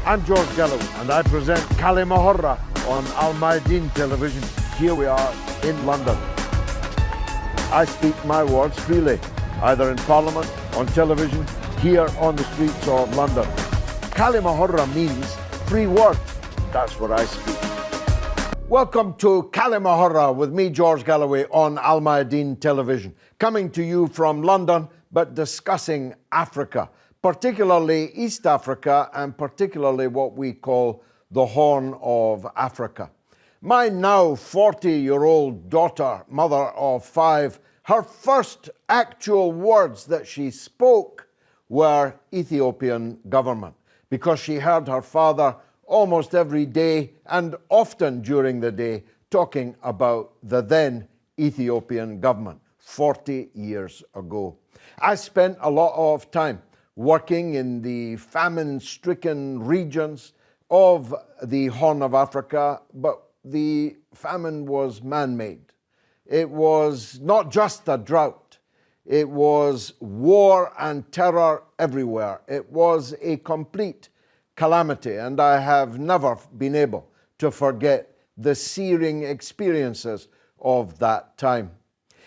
I'm George Galloway, and I present Kali Mahorra on Al Mayadeen television. Here we are in London. I speak my words freely, either in Parliament, on television, here on the streets of London. Kali Mahorra means free word. That's what I speak. Welcome to Kali Mahorra with me, George Galloway, on Al Mayadeen television. Coming to you from London, but discussing Africa, particularly East Africa, and particularly what we call the Horn of Africa. My now 40-year-old daughter, mother of 5, her first actual words that she spoke were Ethiopian government, because she heard her father almost every day and often during the day talking about the then Ethiopian government 40 years ago. I spent a lot of time working in the famine-stricken regions of the Horn of Africa, but the famine was man-made. It was not just a drought. It was war and terror everywhere. It was a complete calamity, and I have never been able to forget the searing experiences of that time.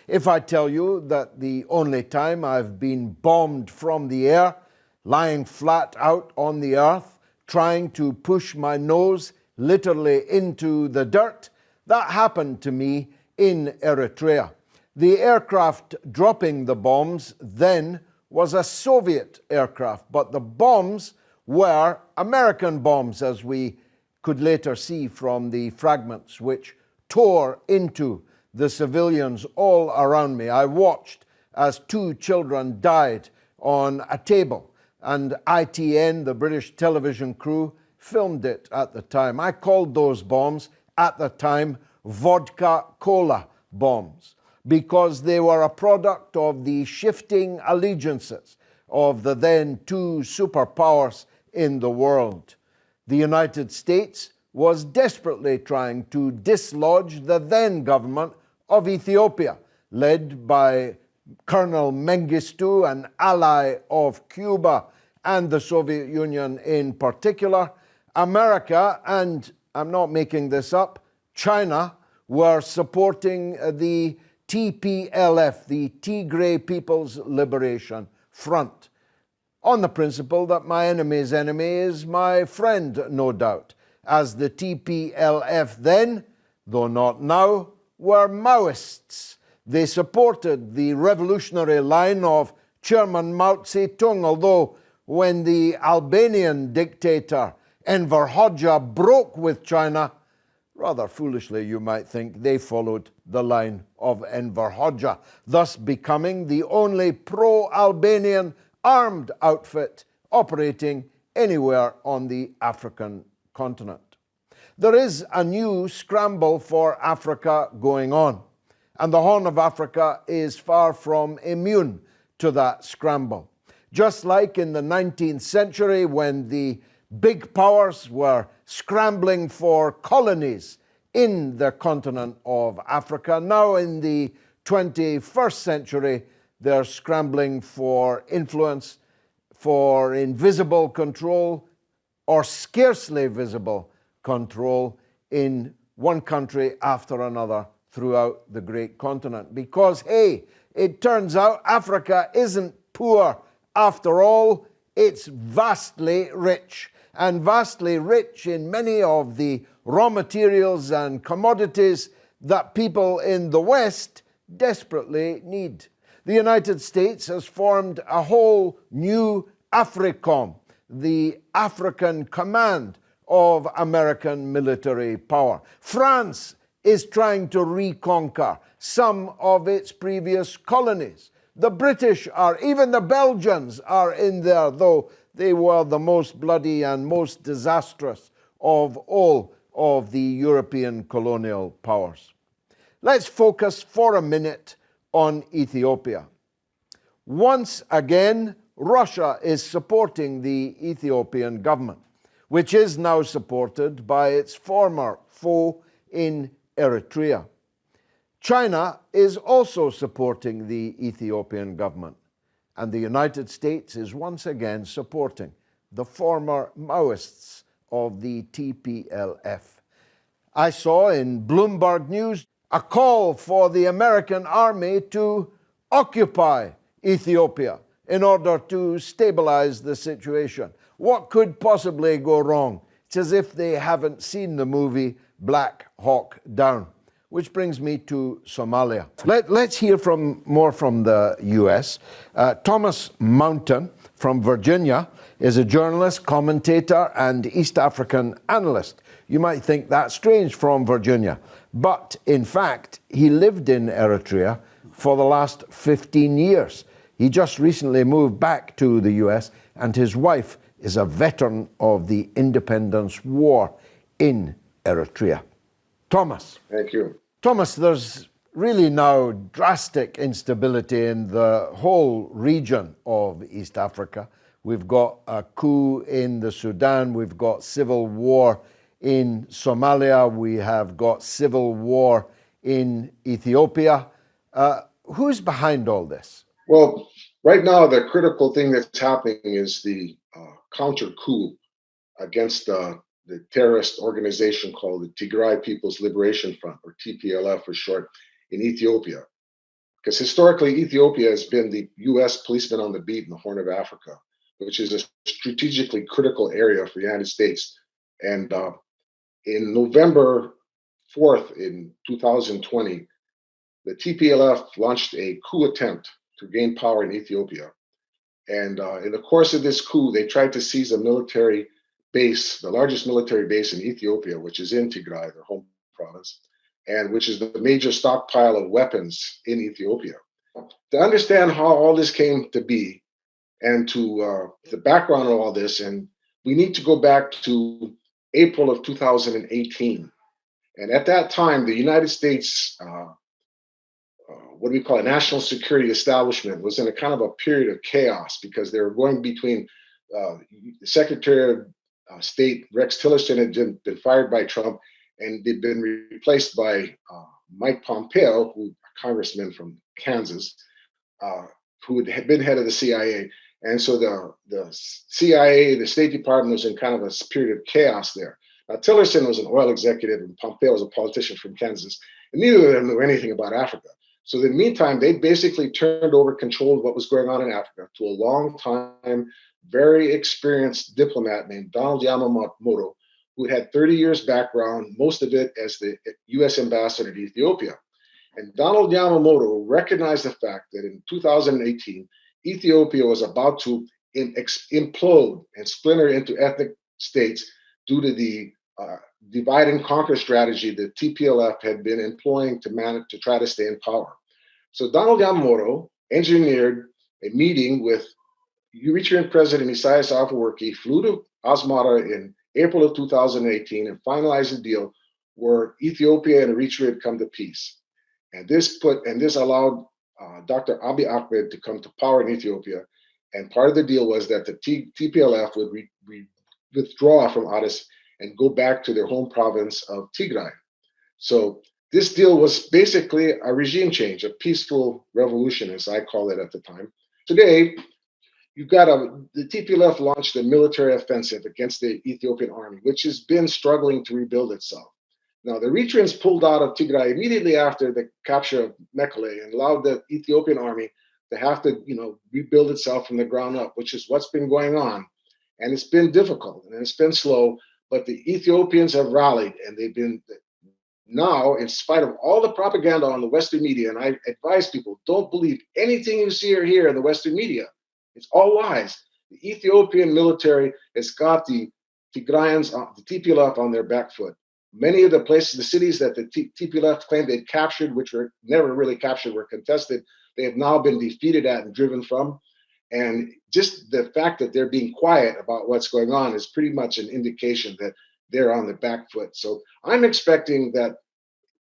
If I tell you that the only time I've been bombed from the air, lying flat out on the earth, trying to push my nose literally into the dirt, that happened to me in Eritrea. The aircraft dropping the bombs then was a Soviet aircraft, but the bombs were American bombs, as we could later see from the fragments which tore into the civilians all around me. I watched as 2 children died on a table, and ITN, the British television crew, filmed it at the time. I called those bombs at the time vodka cola bombs, because they were a product of the shifting allegiances of the then 2 superpowers in the world. The United States was desperately trying to dislodge the then government of Ethiopia, led by Colonel Mengistu, an ally of Cuba and the Soviet Union in particular. America, and I'm not making this up, China, were supporting the TPLF, the Tigray People's Liberation Front, on the principle that my enemy's enemy is my friend, no doubt, as the TPLF then, though not now, were Maoists. They supported the revolutionary line of Chairman Mao Zedong, although when the Albanian dictator Enver Hoxha broke with China, rather foolishly you might think, they followed the line of Enver Hoxha, thus becoming the only pro-Albanian armed outfit operating anywhere on the African continent. There is a new scramble for Africa going on, and the Horn of Africa is far from immune to that scramble. Just like in the 19th century when the big powers were scrambling for colonies in the continent of Africa, now in the 21st century, they're scrambling for influence, for invisible control, or scarcely visible control in one country after another throughout the great continent. Because, hey, it turns out Africa isn't poor after all, it's vastly rich, and vastly rich in many of the raw materials and commodities that people in the West desperately need. The United States has formed a whole new AFRICOM, the African Command of American military power. France is trying to reconquer some of its previous colonies. The British are, even the Belgians are in there, though they were the most bloody and most disastrous of all of the European colonial powers. Let's focus for a minute on Ethiopia. Once again, Russia is supporting the Ethiopian government, which is now supported by its former foe in Eritrea. China is also supporting the Ethiopian government, and the United States is once again supporting the former Maoists of the TPLF. I saw in Bloomberg News a call for the American army to occupy Ethiopia in order to stabilize the situation. What could possibly go wrong? It's as if they haven't seen the movie Black Hawk Down. Which brings me to Somalia. Let's hear more from the US. Thomas Mountain from Virginia is a journalist, commentator, and East African analyst. You might think that's strange from Virginia, but in fact, he lived in Eritrea for the last 15 years. He just recently moved back to the US, and his wife is a veteran of the independence war in Eritrea. Thomas. Thank you. Thomas, there's really now drastic instability in the whole region of East Africa. We've got a coup in the Sudan, we've got civil war in Somalia, we have got civil war in Ethiopia. Who's behind all this? Well, right now, the critical thing that's happening is the counter coup against the terrorist organization called the Tigray People's Liberation Front, or TPLF for short, in Ethiopia. Because historically, Ethiopia has been the US policeman on the beat in the Horn of Africa, which is a strategically critical area for the United States. And in November 4th, in 2020, the TPLF launched a coup attempt to gain power in Ethiopia. And in the course of this coup, they tried to seize a military base, the largest military base in Ethiopia, which is in Tigray, their home province, and which is the major stockpile of weapons in Ethiopia. To understand how all this came to be and to the background of all this, and we need to go back to April of 2018. And at that time, the United States, what we call a national security establishment, was in a kind of a period of chaos because they were going between the Secretary of State Rex Tillerson had been fired by Trump, and they'd been replaced by Mike Pompeo, a congressman from Kansas, who had been head of the CIA. And so the CIA, the State Department, was in kind of a period of chaos there. Now, Tillerson was an oil executive, and Pompeo was a politician from Kansas, and neither of them knew anything about Africa. So in the meantime, they basically turned over control of what was going on in Africa to a long-time, very experienced diplomat named Donald Yamamoto, who had 30 years background, most of it as the US ambassador to Ethiopia. And Donald Yamamoto recognized the fact that in 2018, Ethiopia was about to implode and splinter into ethnic states due to the divide and conquer strategy that TPLF had been employing to try to stay in power. So Donald Yamamoto engineered a meeting with Eritrean President Isaias Afwerki, flew to Asmara in April of 2018 and finalized a deal where Ethiopia and Eritrea had come to peace. And this allowed Dr. Abiy Ahmed to come to power in Ethiopia. And part of the deal was that the TPLF would withdraw from Addis and go back to their home province of Tigray. So this deal was basically a regime change, a peaceful revolution, as I call it at the time. Today, you've got the TPLF launched a military offensive against the Ethiopian army, which has been struggling to rebuild itself. Now, the Eritreans pulled out of Tigray immediately after the capture of Mekelle and allowed the Ethiopian army to have to, rebuild itself from the ground up, which is what's been going on. And it's been difficult and it's been slow, but the Ethiopians have rallied, and they've been now, in spite of all the propaganda on the Western media, and I advise people, don't believe anything you see or hear in the Western media. It's all lies. The Ethiopian military has got the Tigrayans, the TPLF on their back foot. Many of the places, the cities that the TPLF claimed they'd captured, which were never really captured, were contested. They have now been defeated at and driven from. And just the fact that they're being quiet about what's going on is pretty much an indication that they're on the back foot. So I'm expecting that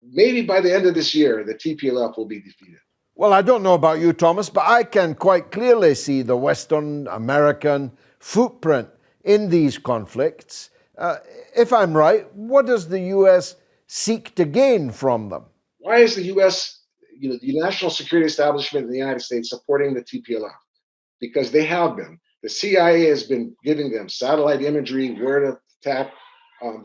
maybe by the end of this year, the TPLF will be defeated. Well, I don't know about you, Thomas, but I can quite clearly see the Western American footprint in these conflicts. If I'm right, what does the U.S. seek to gain from them? Why is the U.S., the national security establishment in the United States supporting the TPLF? Because they have been. The CIA has been giving them satellite imagery, where to attack.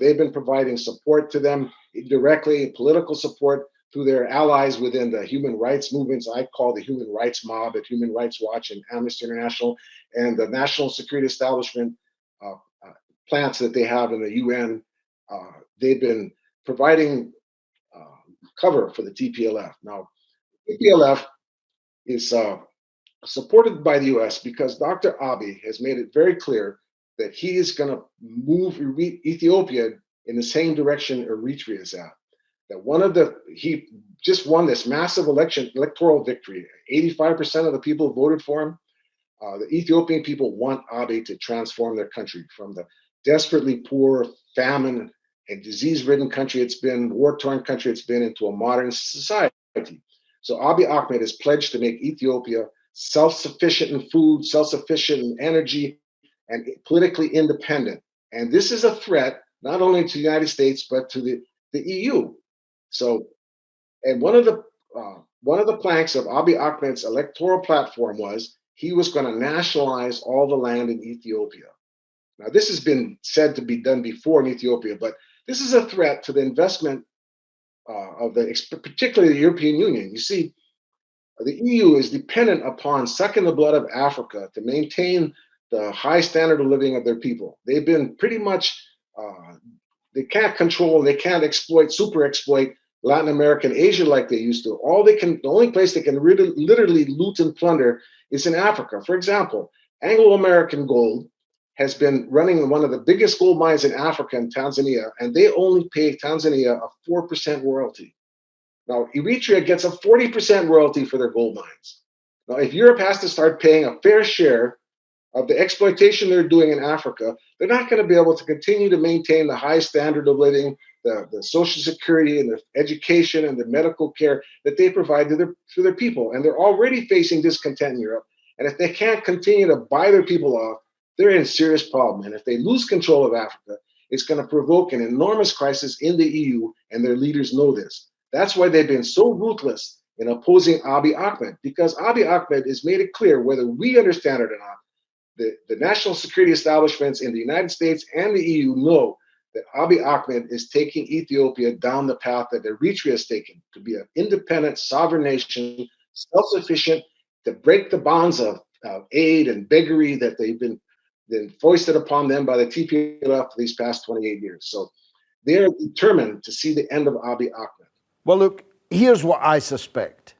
They've been providing support to them directly, political support through their allies within the human rights movements. I call the human rights mob at Human Rights Watch and Amnesty International, and the national security establishment uh, plants that they have in the UN. They've been providing cover for the TPLF. Now, TPLF is supported by the US because Dr. Abiy has made it very clear that he is going to move Ethiopia in the same direction Eritrea is at. That he just won this massive electoral victory. 85% of the people voted for him. The Ethiopian people want Abiy to transform their country from the desperately poor, famine, and disease-ridden country it's been, war-torn country it's been, into a modern society. So Abiy Ahmed has pledged to make Ethiopia self-sufficient in food, self-sufficient in energy, and politically independent. And this is a threat not only to the United States but to the EU. So, and one of the planks of Abiy Ahmed's electoral platform was he was going to nationalize all the land in Ethiopia. Now, this has been said to be done before in Ethiopia, but this is a threat to the investment particularly the European Union. You see, the EU is dependent upon sucking the blood of Africa to maintain the high standard of living of their people. They've been pretty much, they can't control, they can't super exploit Latin America and Asia like they used to. The only place they can really, literally loot and plunder is in Africa. For example, Anglo-American Gold has been running one of the biggest gold mines in Africa and Tanzania, and they only pay Tanzania a 4% royalty. Now, Eritrea gets a 40% royalty for their gold mines. Now, if Europe has to start paying a fair share of the exploitation they're doing in Africa, they're not going to be able to continue to maintain the high standard of living, the social security and the education and the medical care that they provide to their people. And they're already facing discontent in Europe. And if they can't continue to buy their people off, they're in serious problem. And if they lose control of Africa, it's going to provoke an enormous crisis in the EU, and their leaders know this. That's why they've been so ruthless in opposing Abiy Ahmed, because Abiy Ahmed has made it clear, whether we understand it or not, the national security establishments in the United States and the EU know that Abiy Ahmed is taking Ethiopia down the path that Eritrea is taking, to be an independent, sovereign nation, self-sufficient, to break the bonds of aid and beggary that they've been foisted upon them by the TPLF for these past 28 years. So they're determined to see the end of Abiy Ahmed. Well, look, here's what I suspect.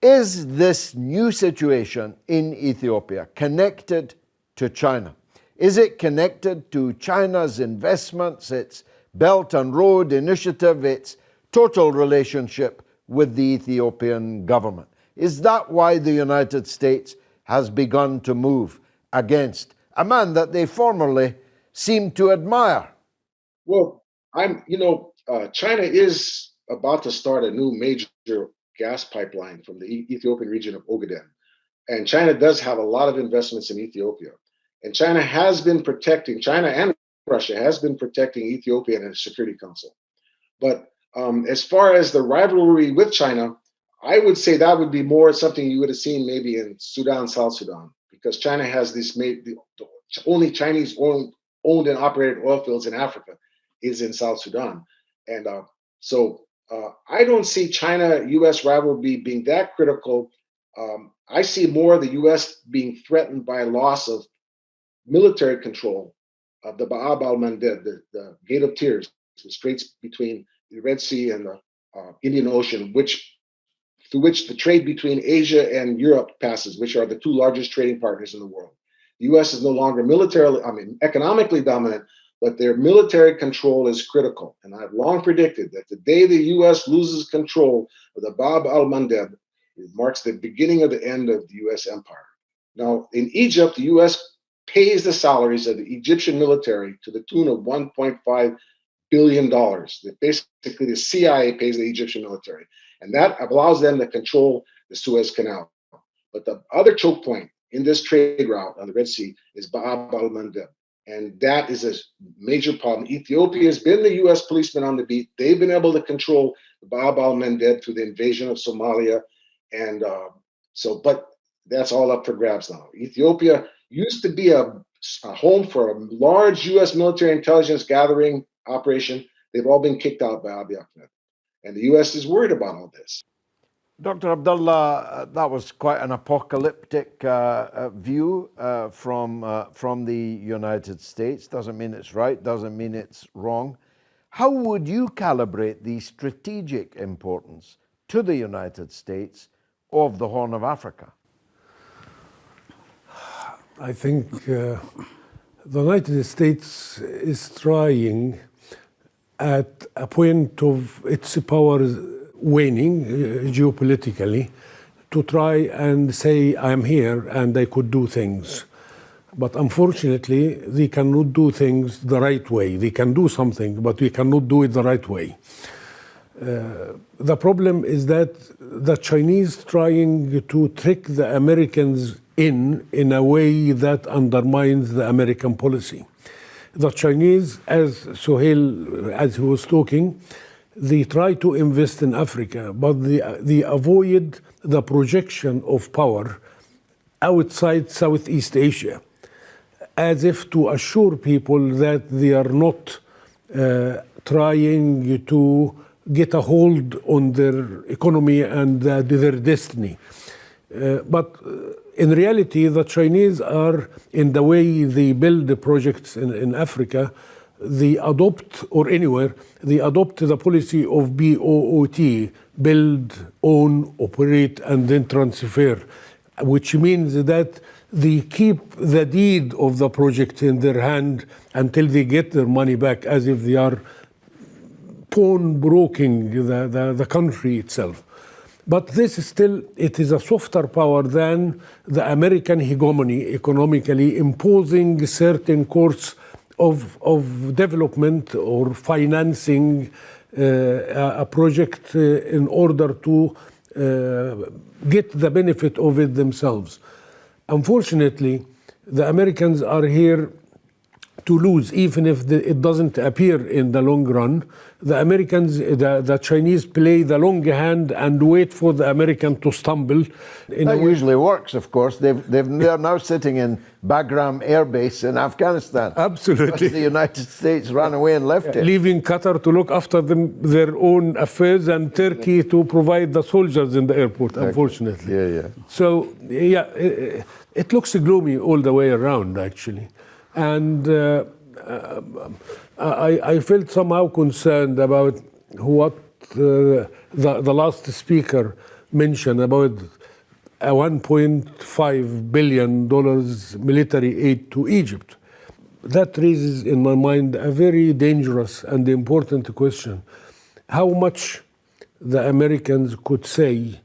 Is this new situation in Ethiopia connected to China? Is it connected to China's investments, its Belt and Road Initiative, its total relationship with the Ethiopian government? Is that why the United States has begun to move against a man that they formerly seemed to admire? Well, China is about to start a new major gas pipeline from the Ethiopian region of Ogaden. And China does have a lot of investments in Ethiopia. And China and Russia has been protecting Ethiopia in the Security Council. But as far as the rivalry with China, I would say that would be more something you would have seen maybe in Sudan, South Sudan, because China has the only Chinese owned and operated oil fields in Africa is in South Sudan. And so I don't see China-U.S. rivalry being that critical. I see more the U.S. being threatened by a loss of military control of the Bab al-Mandeb, the Gate of Tears, the straits between the Red Sea and the Indian Ocean, through which the trade between Asia and Europe passes, which are the two largest trading partners in the world. The U.S. is no longer economically dominant, but their military control is critical. And I've long predicted that the day the U.S. loses control of the Bab al-Mandeb, it marks the beginning of the end of the U.S. empire. Now, in Egypt, the U.S. pays the salaries of the Egyptian military to the tune of $1.5 billion. Basically, the CIA pays the Egyptian military, and that allows them to control the Suez Canal. But the other choke point in this trade route on the Red Sea is Bab al-Mandeb. And that is a major problem. Ethiopia has been the U.S. policeman on the beat. They've been able to control the Bab al-Mandeb through the invasion of Somalia. And but that's all up for grabs now. Ethiopia used to be a home for a large U.S. military intelligence gathering operation. They've all been kicked out by Abiy Ahmed. And the U.S. is worried about all this. Dr. Abdullah, that was quite an apocalyptic view from the United States. Doesn't mean it's right, doesn't mean it's wrong. How would you calibrate the strategic importance to the United States of the Horn of Africa? I think the United States is trying at a point of its power waning geopolitically to try and say, I'm here and I could do things. But unfortunately, they cannot do things the right way. They can do something, but we cannot do it the right way. The problem is that the Chinese trying to trick the Americans in a way that undermines the American policy. The Chinese, as Sohail, as he was talking, they try to invest in Africa, but they avoid the projection of power outside Southeast Asia, as if to assure people that they are not trying to get a hold on their economy and their destiny. But in reality, the Chinese are, in the way they build the projects in Africa, they adopt, or anywhere, they adopt the policy of BOOT, build, own, operate, and then transfer, which means that they keep the deed of the project in their hand until they get their money back, as if they are pawnbroking the country itself. But this is still, it is a softer power than the American hegemony economically, imposing certain course of development or financing a project in order to get the benefit of it themselves. Unfortunately, the Americans are here to lose, even if it doesn't appear in the long run. The Americans, the Chinese play the long hand and wait for the American to stumble. That usually works, of course. They're now sitting in Bagram Air Base in Afghanistan. Absolutely. The United States ran away and left it. Leaving Qatar to look after their own affairs, and Turkey to provide the soldiers in the airport, exactly. Unfortunately. Yeah. So, yeah, it looks gloomy all the way around, actually. And I felt somehow concerned about what the last speaker mentioned about a $1.5 billion military aid to Egypt. That raises in my mind a very dangerous and important question. How much the Americans could say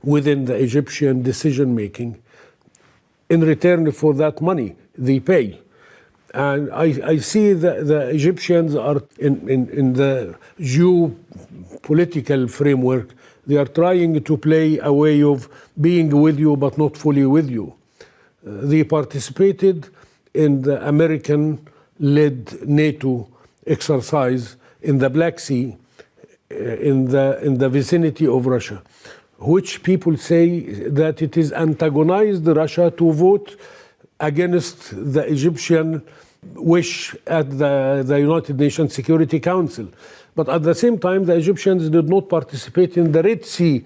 within the Egyptian decision-making in return for that money they pay. And I see that the Egyptians are in the geopolitical framework, they are trying to play a way of being with you but not fully with you. They participated in the American-led NATO exercise in the Black Sea, in the vicinity of Russia, which people say that it is antagonized Russia to vote against the Egyptian wish at the United Nations Security Council. But at the same time, the Egyptians did not participate in the Red Sea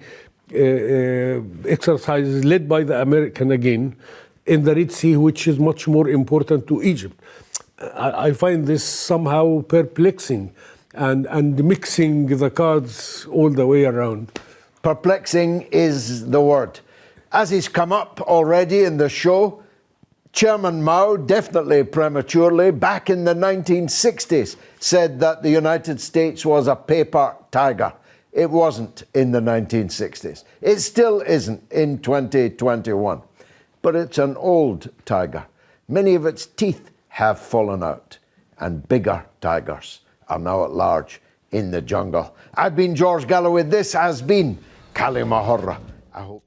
exercises led by the American again in the Red Sea, which is much more important to Egypt. I find this somehow perplexing and mixing the cards all the way around. Perplexing is the word. As he's come up already in the show, Chairman Mao, definitely prematurely, back in the 1960s, said that the United States was a paper tiger. It wasn't in the 1960s. It still isn't in 2021. But it's an old tiger. Many of its teeth have fallen out, and bigger tigers are now at large in the jungle. I've been George Galloway. This has been Kalimahorra. I hope